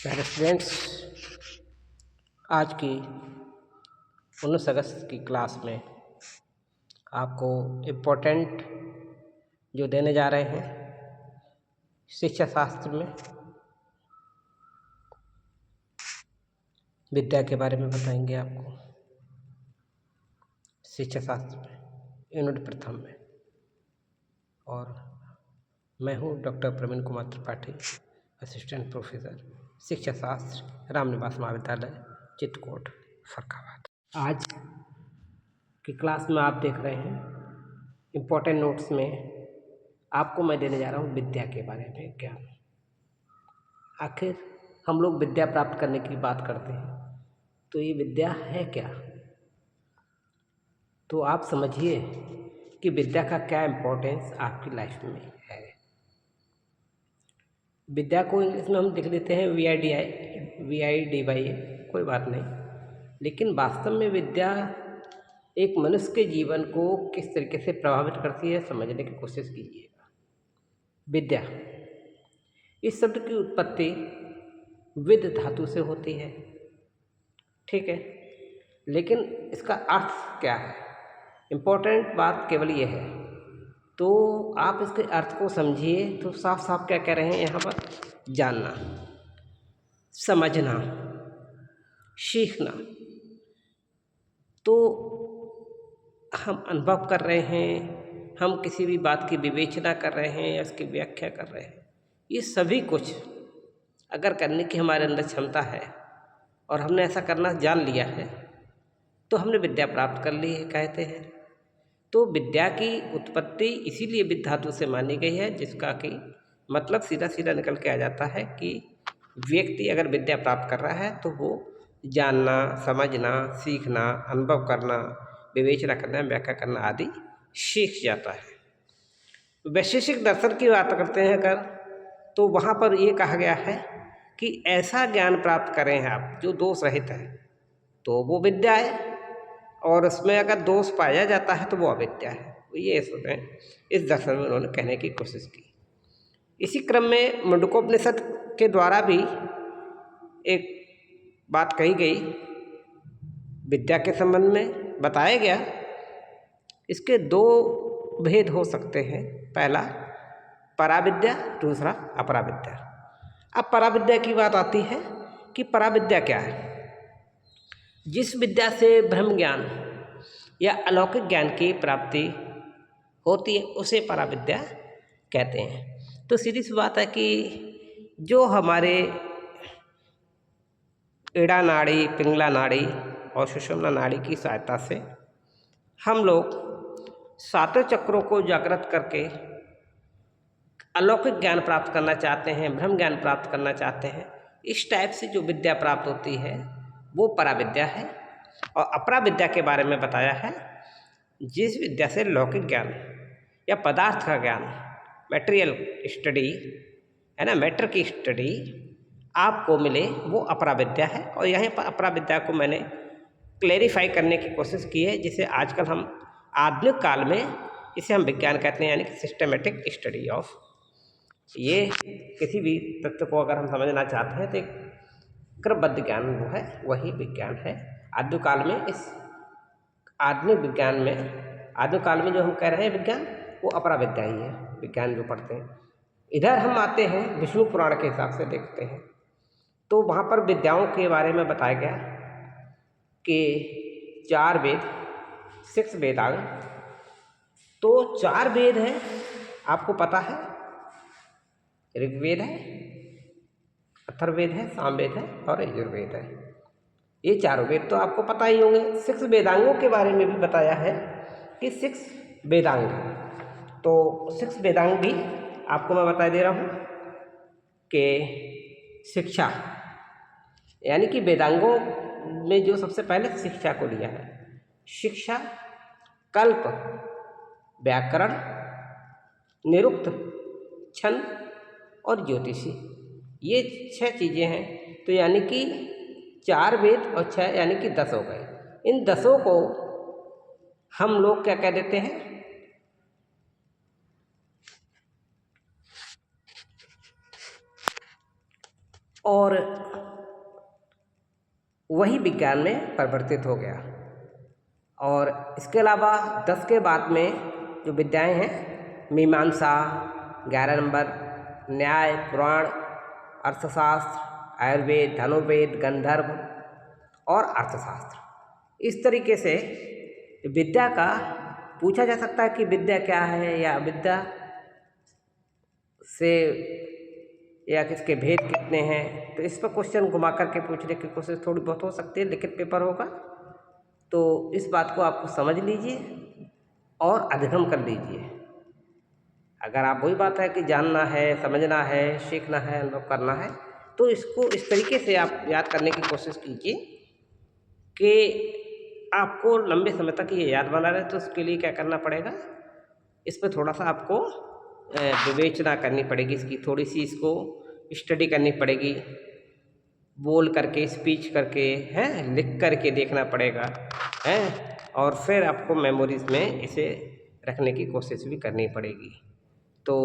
प्यारे स्टूडेंट्स, आज की 19 अगस्त की क्लास में आपको इम्पोर्टेंट जो देने जा रहे हैं शिक्षा शास्त्र में विद्या के बारे में बताएंगे आपको। शिक्षा शास्त्र में यूनिट प्रथम में, और मैं हूँ doctor Praveen Kumar Tripathi, assistant professor शिक्षा शास्त्र, रामनिवास महाविद्यालय, चित्रकूट, फर्रुखाबाद। आज की क्लास में आप देख रहे हैं इम्पोर्टेंट नोट्स में आपको मैं देने जा रहा हूँ विद्या के बारे में ज्ञान। आखिर हम लोग विद्या प्राप्त करने की बात करते हैं तो ये विद्या है क्या? तो आप समझिए कि विद्या का क्या इम्पोर्टेंस आपकी लाइफ में है। विद्या को इंग्लिश में हम लिख देते हैं VIDY, कोई बात नहीं, लेकिन वास्तव में विद्या एक मनुष्य के जीवन को किस तरीके से प्रभावित करती है समझने की कोशिश कीजिएगा। विद्या, इस शब्द की उत्पत्ति विद धातु से होती है, ठीक है, लेकिन इसका अर्थ क्या है? इम्पोर्टेंट बात केवल ये है। तो आप इसके अर्थ को समझिए तो साफ साफ क्या कह रहे हैं यहाँ पर? जानना, समझना, सीखना। तो हम अनुभव कर रहे हैं, हम किसी भी बात की विवेचना कर रहे हैं या उसकी व्याख्या कर रहे हैं, ये सभी कुछ अगर करने की हमारे अंदर क्षमता है और हमने ऐसा करना जान लिया है तो हमने विद्या प्राप्त कर ली है, कहते हैं। तो विद्या की उत्पत्ति इसीलिए विद धातु से मानी गई है, जिसका कि मतलब सीधा सीधा निकल के आ जाता है कि व्यक्ति अगर विद्या प्राप्त कर रहा है तो वो जानना, समझना, सीखना, अनुभव करना, विवेचना करना, व्याख्या करना आदि सीख जाता है। वैशेषिक दर्शन की बात करते हैं अगर, तो वहाँ पर ये कहा गया है कि ऐसा ज्ञान प्राप्त करें आप जो दोष रहित है तो वो विद्या है, और उसमें अगर दोष पाया जाता है तो वो अविद्या है। ये सुने, इस दर्शन में उन्होंने कहने की कोशिश की। इसी क्रम में मुंडकोपनिषद के द्वारा भी एक बात कही गई विद्या के संबंध में, बताया गया इसके दो भेद हो सकते हैं। पहला पराविद्या, दूसरा अपराविद्या। अब पराविद्या की बात आती है कि पराविद्या क्या है? जिस विद्या से ब्रह्म ज्ञान या अलौकिक ज्ञान की प्राप्ति होती है उसे पराविद्या कहते हैं। तो सीधी सी बात है कि जो हमारे ईड़ा नाड़ी, पिंगला नाड़ी और सुषुम्ना नाड़ी की सहायता से हम लोग सातों चक्रों को जागृत करके अलौकिक ज्ञान प्राप्त करना चाहते हैं, ब्रह्म ज्ञान प्राप्त करना चाहते हैं, इस टाइप से जो विद्या प्राप्त होती है वो पराविद्या है। और अपराविद्या के बारे में बताया है जिस विद्या से लौकिक ज्ञान या पदार्थ का ज्ञान, मैटेरियल स्टडी है ना, मैटर की स्टडी आपको मिले, वो अपराविद्या है। और यहाँ पर अपराविद्या को मैंने क्लेरिफाई करने की कोशिश की है, जिसे आजकल हम आधुनिक काल में इसे हम विज्ञान कहते हैं, यानी कि सिस्टमेटिक स्टडी ऑफ। ये किसी भी तत्व को अगर हम समझना चाहते हैं तो एक क्रमबद्ध ज्ञान वो है, वही विज्ञान है। आधुनिक काल में इस आधुनिक विज्ञान में, आधुनिक काल में जो हम कह रहे हैं विज्ञान, वो अपराविद्या ही है, विज्ञान जो पढ़ते हैं। इधर हम आते हैं विष्णु पुराण के हिसाब से देखते हैं तो वहाँ पर विद्याओं के बारे में बताया गया कि 4 वेद, 6 वेदांग। तो 4 वेद हैं, आपको पता है, ऋग्वेद है, अथर्ववेद है, सामवेद है और यजुर्वेद है। ये 4 वेद तो आपको पता ही होंगे। 6 वेदांगों के बारे में भी बताया है कि 6 वेदांग हैं। तो 6 वेदांग भी आपको मैं बता दे रहा हूँ कि शिक्षा, यानी कि वेदांगों में जो सबसे पहले शिक्षा को लिया है, शिक्षा, कल्प, व्याकरण, निरुक्त, छंद और ज्योतिषी, ये 6 चीज़ें हैं। तो यानी कि 4 वेद और 6 यानी कि 10 हो गए। इन 10 को हम लोग क्या कह देते हैं? और वही विज्ञान में परिवर्तित हो गया। और इसके अलावा 10 के बाद में जो विद्याएं हैं, मीमांसा 11 नंबर, न्याय, पुराण, अर्थशास्त्र, आयुर्वेद, धनुर्वेद, गंधर्व और अर्थशास्त्र। इस तरीके से विद्या का पूछा जा सकता है कि विद्या क्या है या विद्या से या किसके भेद कितने हैं, तो इस पर क्वेश्चन घुमा करके पूछने की कोशिश थोड़ी बहुत हो सकती है, लिखित पेपर होगा तो इस बात को आपको समझ लीजिए और अधिगम कर लीजिए। अगर आप वही बात है कि जानना है, समझना है, सीखना है, अनुभव करना है, तो इसको इस तरीके से आप याद करने की कोशिश कीजिए कि आपको लंबे समय तक ये याद बना रहे। तो उसके लिए क्या करना पड़ेगा, इस पर थोड़ा सा आपको विवेचना करनी पड़ेगी, इसकी थोड़ी सी इसको स्टडी करनी पड़ेगी, बोल करके, स्पीच करके, हैं, लिख करके देखना पड़ेगा, हैं, और फिर आपको मेमोरीज में इसे रखने की कोशिश भी करनी पड़ेगी। तो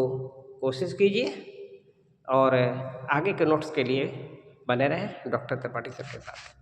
कोशिश कीजिए और आगे के नोट्स के लिए बने रहें डॉक्टर त्रिपाठी सर के साथ।